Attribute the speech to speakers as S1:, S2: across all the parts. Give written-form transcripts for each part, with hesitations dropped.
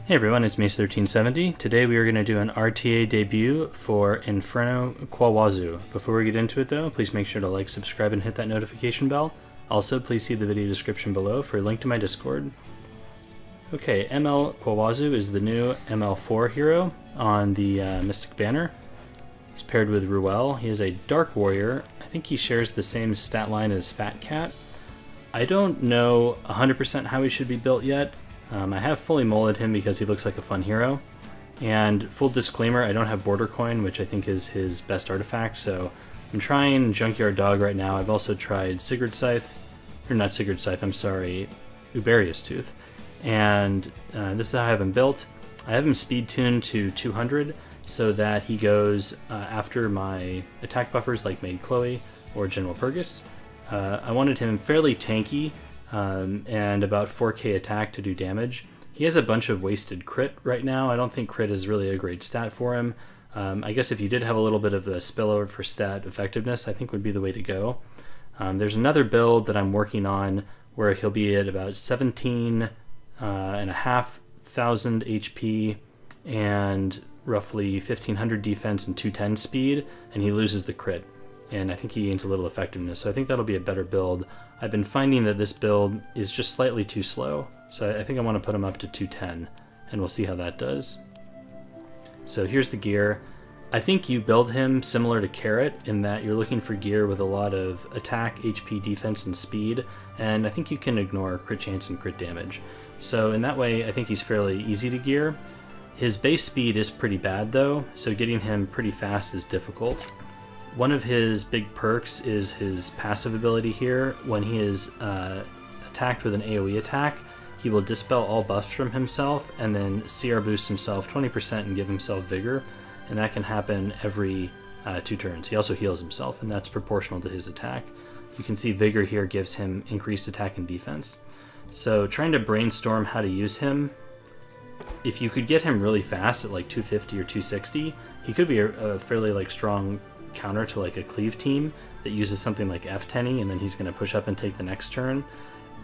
S1: Hey everyone, it's Mace1370. Today we are going to do an RTA debut for Inferno Khawazu. Before we get into it though, please make sure to like, subscribe, and hit that notification bell. Also, please see the video description below for a link to my Discord. Okay, ML Khawazu is the new ML4 hero on the Mystic banner. He's paired with Ruel. He is a Dark Warrior. I think he shares the same stat line as Fat Cat. I don't know 100% how he should be built yet. I have fully molded him because he looks like a fun hero. And full disclaimer, I don't have Border Coin, which I think is his best artifact, so I'm trying Junkyard Dog right now. I've also tried Sigurd Scythe, or not Sigurd Scythe, I'm sorry, Uberius Tooth. And this is how I have him built. I have him speed tuned to 200 so that he goes after my attack buffers like Maid Chloe or General Purgus. I wanted him fairly tanky, and about 4k attack to do damage. He has a bunch of wasted crit right now. I don't think crit is really a great stat for him. I guess if you did have a little bit of a spillover for stat effectiveness, I think would be the way to go. There's another build that I'm working on where he'll be at about 17,500 HP and roughly 1500 defense and 210 speed, and he loses the crit. And I think he gains a little effectiveness, so I think that'll be a better build. I've been finding that this build is just slightly too slow, so I think I want to put him up to 210, and we'll see how that does. So here's the gear. I think you build him similar to Carrot in that you're looking for gear with a lot of attack, HP, defense, and speed, and I think you can ignore crit chance and crit damage. So in that way, I think he's fairly easy to gear. His base speed is pretty bad though, so getting him pretty fast is difficult. One of his big perks is his passive ability here. When he is attacked with an AoE attack, he will dispel all buffs from himself and then CR boost himself 20% and give himself vigor, and that can happen every 2 turns. He also heals himself, and that's proportional to his attack. You can see vigor here gives him increased attack and defense. So trying to brainstorm how to use him, if you could get him really fast at like 250 or 260, he could be a fairly strong counter to like a cleave team that uses something like F10 and then he's going to push up and take the next turn.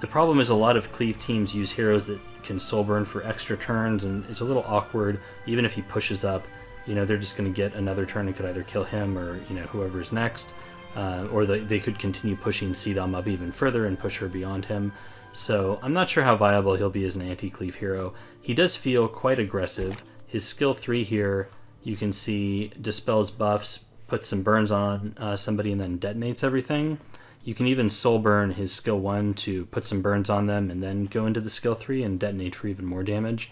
S1: The problem is a lot of cleave teams use heroes that can soul burn for extra turns, and it's a little awkward. Even if he pushes up, they're just going to get another turn and could either kill him or whoever's next, or they could continue pushing Cdom up even further and push her beyond him. So I'm not sure how viable he'll be as an anti-cleave hero. He does feel quite aggressive. His skill 3 here, you can see, dispels buffs, puts some burns on somebody and then detonates everything. You can even soul burn his skill 1 to put some burns on them and then go into the skill 3 and detonate for even more damage.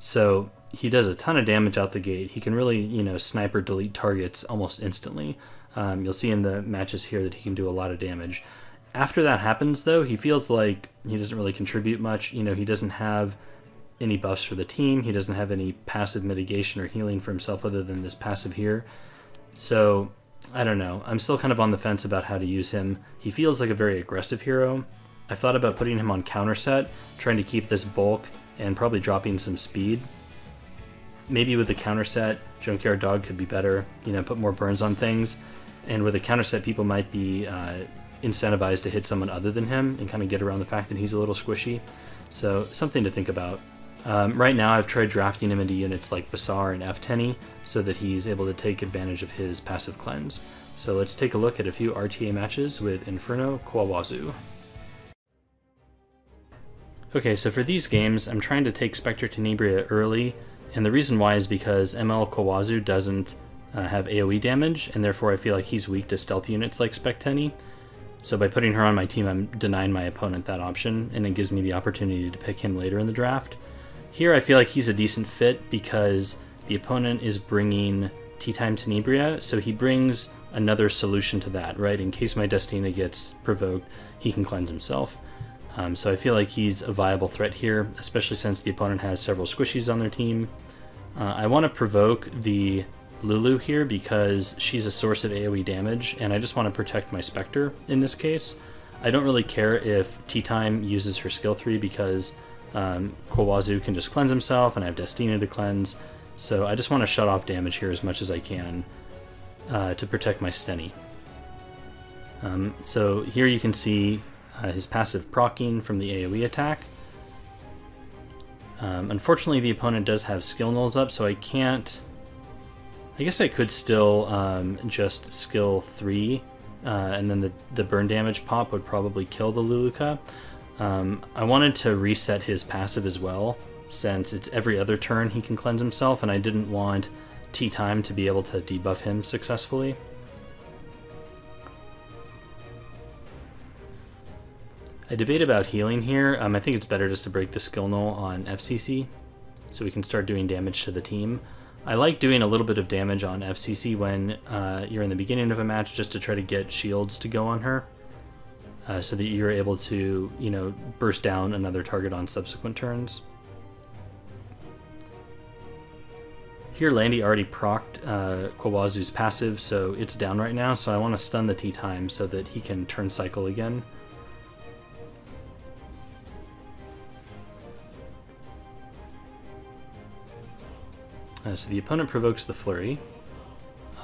S1: So he does a ton of damage out the gate. He can really, sniper delete targets almost instantly. You'll see in the matches here that he can do a lot of damage. After that happens though, he feels like he doesn't really contribute much. He doesn't have any buffs for the team. He doesn't have any passive mitigation or healing for himself other than this passive here. So, I don't know. I'm still kind of on the fence about how to use him. He feels like a very aggressive hero. I thought about putting him on counter set, trying to keep this bulk and probably dropping some speed. Maybe with the counter set, Junkyard Dog could be better, put more burns on things. And with a counter set, people might be incentivized to hit someone other than him and kind of get around the fact that he's a little squishy. So, something to think about. Right now I've tried drafting him into units like Basar and F10 so that he's able to take advantage of his passive cleanse. So let's take a look at a few RTA matches with Inferno Khawazu. Okay, so for these games I'm trying to take Spectre Tenebria early, and the reason why is because ML Khawazu doesn't have AoE damage, and therefore I feel like he's weak to stealth units like Specteni. So by putting her on my team, I'm denying my opponent that option, and it gives me the opportunity to pick him later in the draft. Here I feel like he's a decent fit because the opponent is bringing Tea Time Tenebria, so he brings another solution to that, right? In case my Destina gets provoked, he can cleanse himself. So I feel like he's a viable threat here, especially since the opponent has several squishies on their team. I want to provoke the Lulu here because she's a source of AoE damage, and I just want to protect my Spectre in this case. I don't really care if Tea Time uses her skill 3 because Khawazu can just cleanse himself, and I have Destina to cleanse, so I just want to shut off damage here as much as I can to protect my Steny. So here you can see his passive proccing from the AoE attack. Unfortunately, the opponent does have skill nulls up, so I can't... I guess I could still just skill 3, and then the burn damage pop would probably kill the Luluka. I wanted to reset his passive as well, since it's every other turn he can cleanse himself, and I didn't want Tea Time to be able to debuff him successfully. I debate about healing here. I think it's better just to break the skill null on FCC, so we can start doing damage to the team. I like doing a little bit of damage on FCC when you're in the beginning of a match, just to try to get shields to go on her, so that you're able to, you know, burst down another target on subsequent turns. Here, Landy already procced Khawazu's passive, so it's down right now, so I want to stun the Tea Time so that he can turn cycle again. So the opponent provokes the Flurry.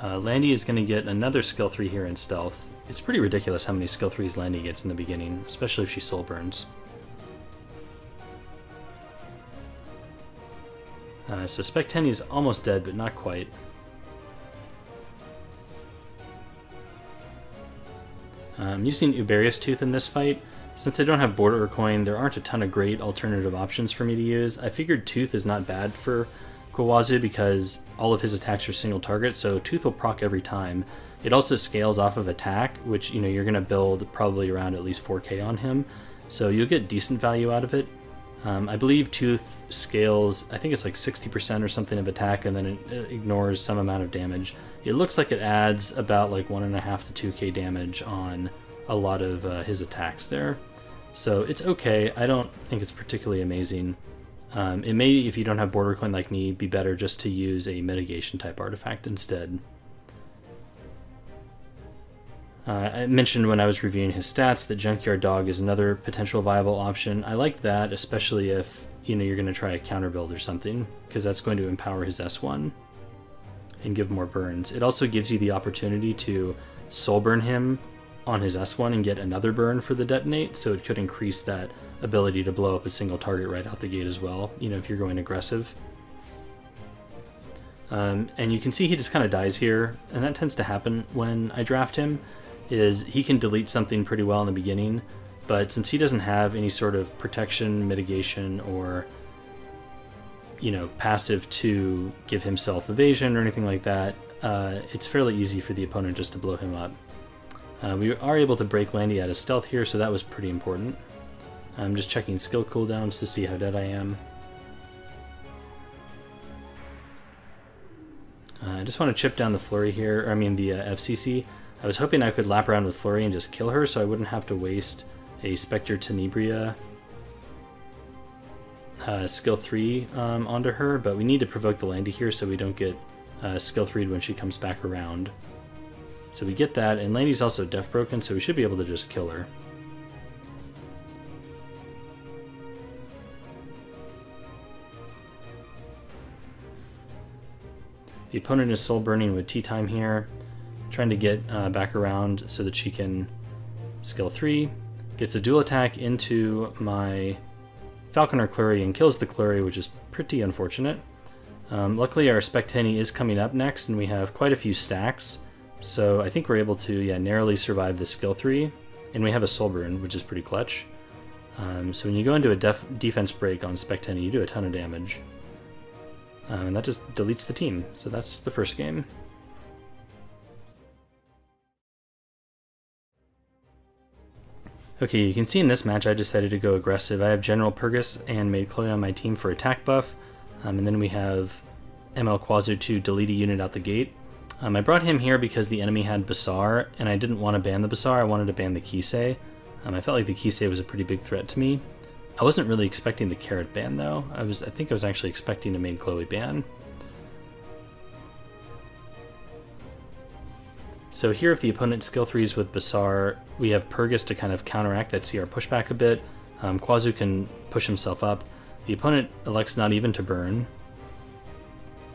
S1: Landy is going to get another skill 3 here in Stealth. It's pretty ridiculous how many skill 3s Landy gets in the beginning, especially if she soul burns. So Spectenni's almost dead, but not quite. I'm using Uberius Tooth in this fight. Since I don't have Border or Coin, there aren't a ton of great alternative options for me to use. I figured Tooth is not bad for Khawazu because all of his attacks are single target, so Tooth will proc every time. It also scales off of attack, which, you know, you're going to build probably around at least 4k on him, so you'll get decent value out of it. I believe Tooth scales, I think it's like 60% or something of attack, and then it ignores some amount of damage. It looks like it adds about like 1.5 to 2k damage on a lot of his attacks there. So it's okay. I don't think it's particularly amazing. It may, if you don't have Border Coin like me, be better just to use a mitigation type artifact instead. I mentioned when I was reviewing his stats that Junkyard Dog is another potential viable option. I like that, especially if, you know, you're going to try a counter build or something, because that's going to empower his S1 and give more burns. It also gives you the opportunity to soul burn him on his S1 and get another burn for the detonate, so it could increase that ability to blow up a single target right out the gate as well, you know, if you're going aggressive. And you can see he just kind of dies here, and that tends to happen when I draft him, is he can delete something pretty well in the beginning, but since he doesn't have any sort of protection, mitigation, or, you know, passive to give himself evasion or anything like that, it's fairly easy for the opponent just to blow him up. We are able to break Landy out of stealth here, so that was pretty important. I'm just checking skill cooldowns to see how dead I am. I just want to chip down the Flurry here, or I mean the FCC. I was hoping I could lap around with Flurry and just kill her, so I wouldn't have to waste a Spectre Tenebria skill 3 onto her, but we need to provoke the Landy here so we don't get skill 3'd when she comes back around. So we get that, and Landy's also death broken, so we should be able to just kill her. The opponent is soul burning with Tea Time here, trying to get back around so that she can skill 3, gets a dual attack into my Falconer Clury and kills the Clury, which is pretty unfortunate. Luckily our Spectenni is coming up next, and we have quite a few stacks, so I think we're able to narrowly survive the skill 3, and we have a soul burn, which is pretty clutch. So when you go into a defense break on Spectenni, you do a ton of damage. And that just deletes the team, so that's the first game. Okay, you can see in this match I decided to go aggressive. I have General Purgus and Maid Chloe on my team for attack buff, and then we have ML Khawazu to delete a unit out the gate. I brought him here because the enemy had Basar, and I didn't want to ban the Basar, I wanted to ban the Kisei. I felt like the Kisei was a pretty big threat to me. I wasn't really expecting the Carrot ban though. I think I was actually expecting a Maid Chloe ban. So here if the opponent skill 3s with Basar, we have Purgus to kind of counteract that CR pushback a bit. Khawazu can push himself up. The opponent elects not even to burn,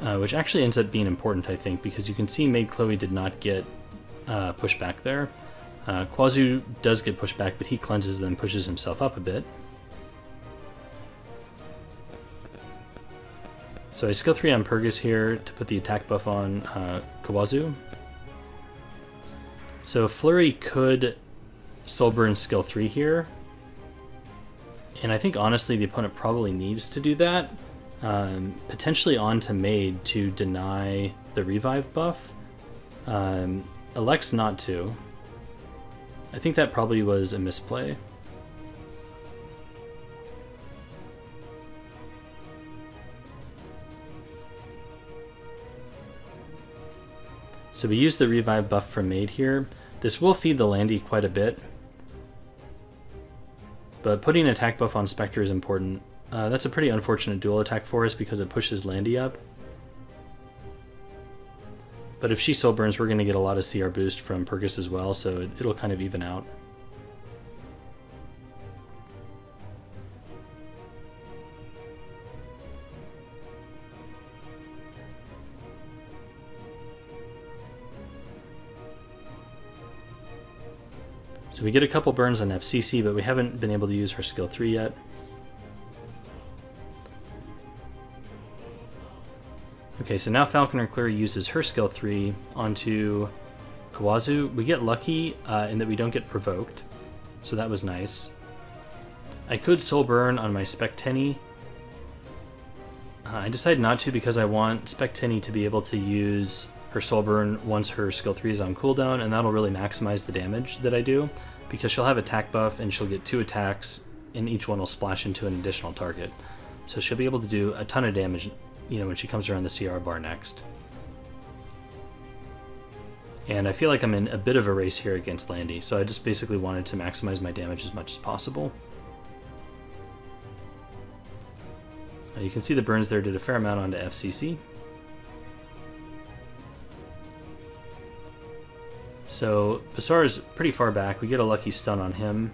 S1: which actually ends up being important, I think, because you can see Maid Chloe did not get pushback there. Khawazu does get pushback, but he cleanses and then pushes himself up a bit. So I skill 3 on Purgus here to put the attack buff on Khawazu. So Flurry could Soulburn skill 3 here. And I think honestly the opponent probably needs to do that. Potentially on to Maid to deny the revive buff. Elects not to. I think that probably was a misplay. So we use the revive buff from Maid here. This will feed the Landy quite a bit. But putting an attack buff on Spectre is important. That's a pretty unfortunate dual attack for us because it pushes Landy up. But if she soul burns, we're going to get a lot of CR boost from Purgus as well, so it'll kind of even out. So we get a couple burns on FCC, but we haven't been able to use her skill 3 yet. Okay, so now Falconer clearly uses her skill 3 onto Khawazu. We get lucky in that we don't get provoked, so that was nice. I could soul burn on my Spectenny. I decided not to because I want Spectenny to be able to use her soul burn once her skill 3 is on cooldown, and that'll really maximize the damage that I do, because she'll have attack buff and she'll get 2 attacks, and each one will splash into an additional target. So she'll be able to do a ton of damage, you know, when she comes around the CR bar next. And I feel like I'm in a bit of a race here against Landy, so I just basically wanted to maximize my damage as much as possible. You can see the burns there did a fair amount onto FCC. So Basar is pretty far back. We get a lucky stun on him,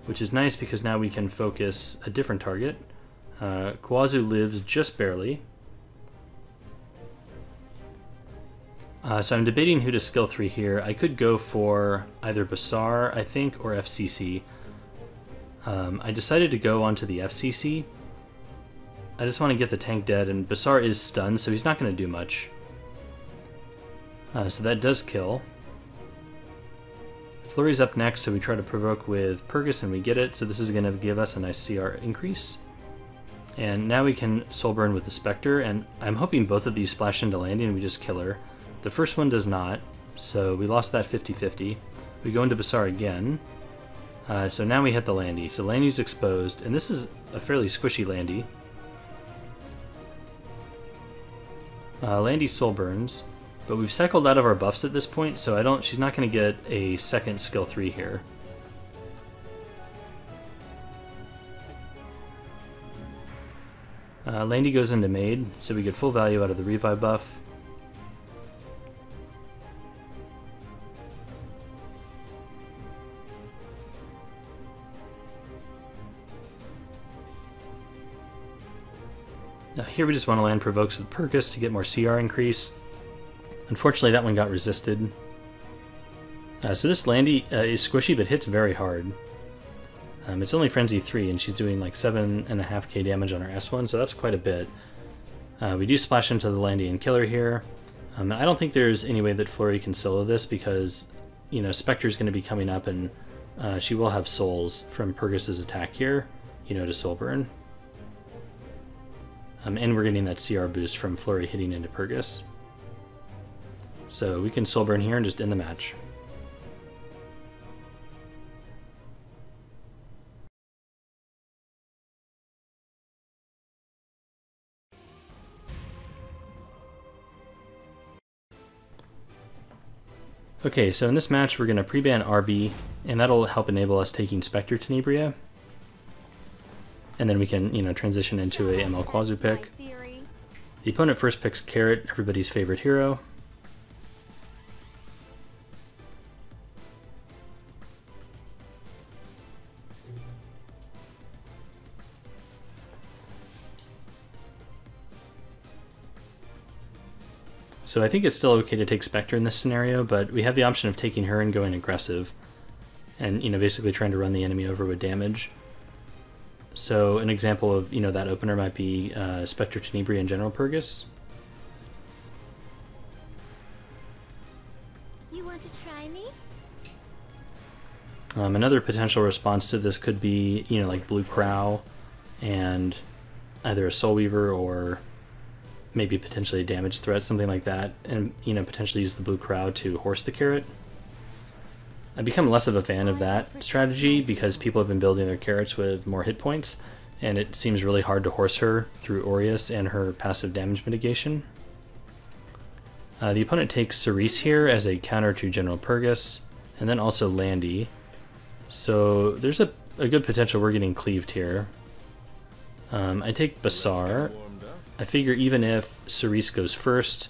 S1: which is nice because now we can focus a different target. Khawazu lives just barely. So I'm debating who to skill 3 here. I could go for either Basar, I think, or FCC. I decided to go onto the FCC. I just want to get the tank dead, and Basar is stunned, so he's not going to do much. So that does kill. Flurry's up next, so we try to provoke with Purgus, and we get it, so this is going to give us a nice CR increase. And now we can soul burn with the Spectre, and I'm hoping both of these splash into Landy and we just kill her. The first one does not, so we lost that 50-50. We go into Basar again. So now we hit the Landy. So Landy's exposed, and this is a fairly squishy Landy. Landy soul burns, but we've cycled out of our buffs at this point, so she's not going to get a second skill 3 here. Landy goes into Maid, so we get full value out of the revive buff. Here we just want to land provokes with Purgus to get more CR increase. Unfortunately, that one got resisted. So this Landy is squishy, but hits very hard. It's only Frenzy 3, and she's doing like 7.5k damage on her S1, so that's quite a bit. We do splash into the Landy and kill her here. I don't think there's any way that Flurry can solo this because, you know, Spectre's going to be coming up, and she will have souls from Purgus's attack here, you know, to soul burn. And we're getting that CR boost from Flurry hitting into Purgus. So we can soul burn here and just end the match. Okay, so in this match we're going to pre-ban RB, and that'll help enable us taking Spectre Tenebria. And then we can, you know, transition into a ML Khawazu pick. The opponent first picks Carrot, everybody's favorite hero. So I think it's still okay to take Spectre in this scenario, but we have the option of taking her and going aggressive. And, you know, basically trying to run the enemy over with damage. So an example of, that opener might be Spectre Tenebria and General Purgus.
S2: You want to try me?
S1: Another potential response to this could be, like Blue Crow and either a Soul Weaver or maybe potentially a damage threat, something like that, and potentially use the Blue Crow to horse the carrot. I've become less of a fan of that strategy because people have been building their carrots with more hit points, and it seems really hard to horse her through Aureus and her passive damage mitigation. The opponent takes Cerise here as a counter to General Purgus, and then also Landy. So there's a good potential we're getting cleaved here. I take Basar. I figure even if Cerise goes first,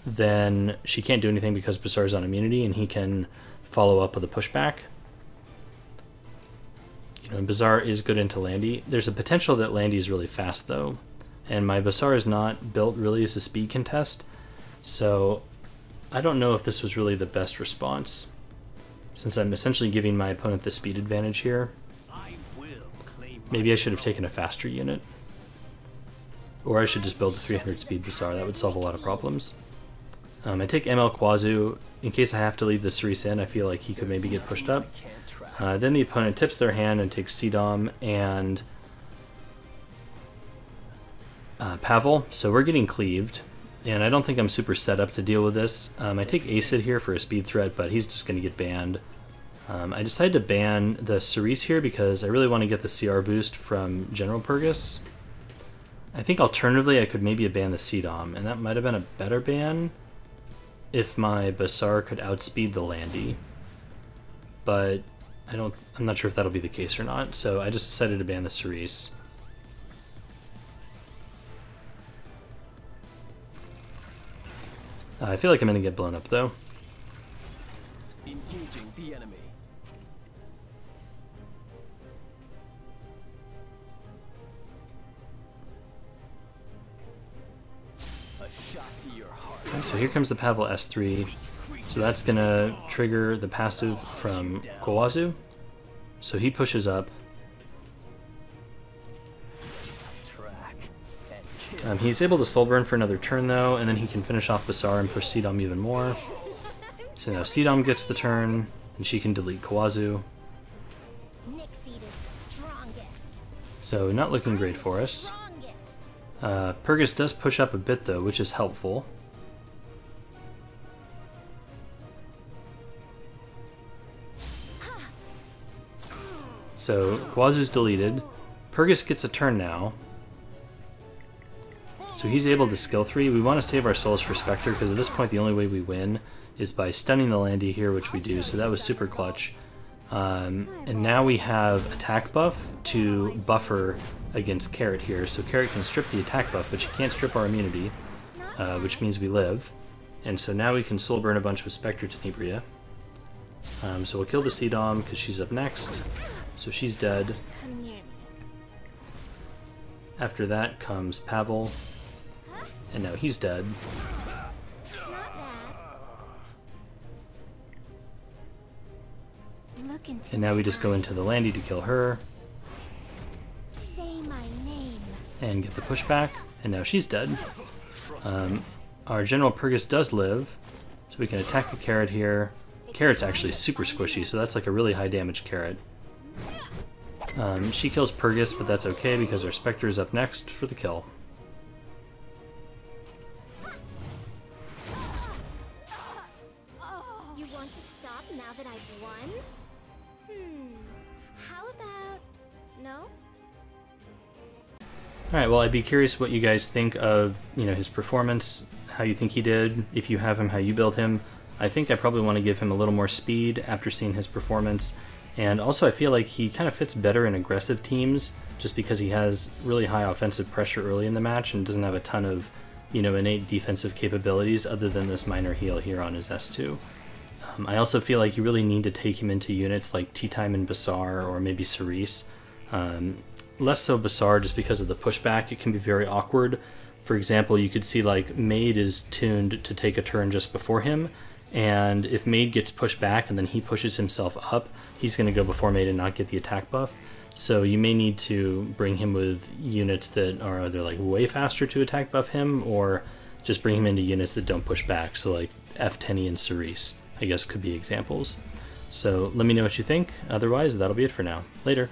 S1: then she can't do anything because Basar's on immunity, and he can follow up with a pushback. And Basar is good into Landy. There's a potential that Landy is really fast though, and my Basar is not built really as a speed contest, so I don't know if this was really the best response, since I'm essentially giving my opponent the speed advantage here. Maybe I should have taken a faster unit. Or I should just build a 300 speed Basar. That would solve a lot of problems. I take ML Khawazu in case I have to leave the Cerise in. I feel like he could maybe get pushed up. Then the opponent tips their hand and takes Sidom and Pavel. So we're getting cleaved, and I don't think I'm super set up to deal with this. I take Acid here for a speed threat, but he's just going to get banned. I decided to ban the Cerise here because I really want to get the CR boost from General Purgus. I think alternatively I could maybe ban the Sidom, and that might have been a better ban if my Basar could outspeed the Landy. But I'm not sure if that'll be the case or not, so I just decided to ban the Cerise. I feel like I'm gonna get blown up though.
S3: Engaging the enemy.
S1: So here comes the Pavel S3. So that's gonna trigger the passive from Khawazu. So he pushes up. He's able to soul burn for another turn though, and then he can finish off Basar and push Sidom even more. So now Sidom gets the turn, and she can delete Khawazu. So not looking great for us. Purgus does push up a bit though, which is helpful. So Khawazu's deleted. Purgus gets a turn now. So he's able to skill 3. We want to save our souls for Spectre because at this point the only way we win is by stunning the Landy here, which we do. So that was super clutch. And now we have attack buff to buffer against Carrot here. So Carrot can strip the attack buff, but she can't strip our immunity, which means we live. And so now we can soul burn a bunch with Spectre Tenebria. So we'll kill the Sidom because she's up next. So she's dead. After that comes Pavel, and now he's dead. And now we just go into the Landy to kill her. And get the pushback, and now she's dead. Our General Purgus does live, so we can attack the Carrot here. Carrot's actually super squishy, so that's like a really high damage Carrot. She kills Purgus, but that's okay because our Spectre is up next for the kill.
S2: You want to stop now that I've won? How about no?
S1: Alright, well I'd be curious what you guys think of, his performance, how you think he did, if you have him, how you build him. I think I probably want to give him a little more speed after seeing his performance. And also I feel like he kind of fits better in aggressive teams just because he has really high offensive pressure early in the match and doesn't have a ton of, innate defensive capabilities other than this minor heal here on his S2. I also feel like you really need to take him into units like Tea Time and Basar or maybe Cerise. Less so Basar just because of the pushback. It can be very awkward. For example, you could see like Maid is tuned to take a turn just before him, and if Maid gets pushed back and then he pushes himself up, he's going to go before Maid and not get the attack buff. So you may need to bring him with units that are either like way faster to attack buff him, or just bring him into units that don't push back. So like F10 and Cerise, I guess, could be examples. So let me know what you think. Otherwise, that'll be it for now. Later.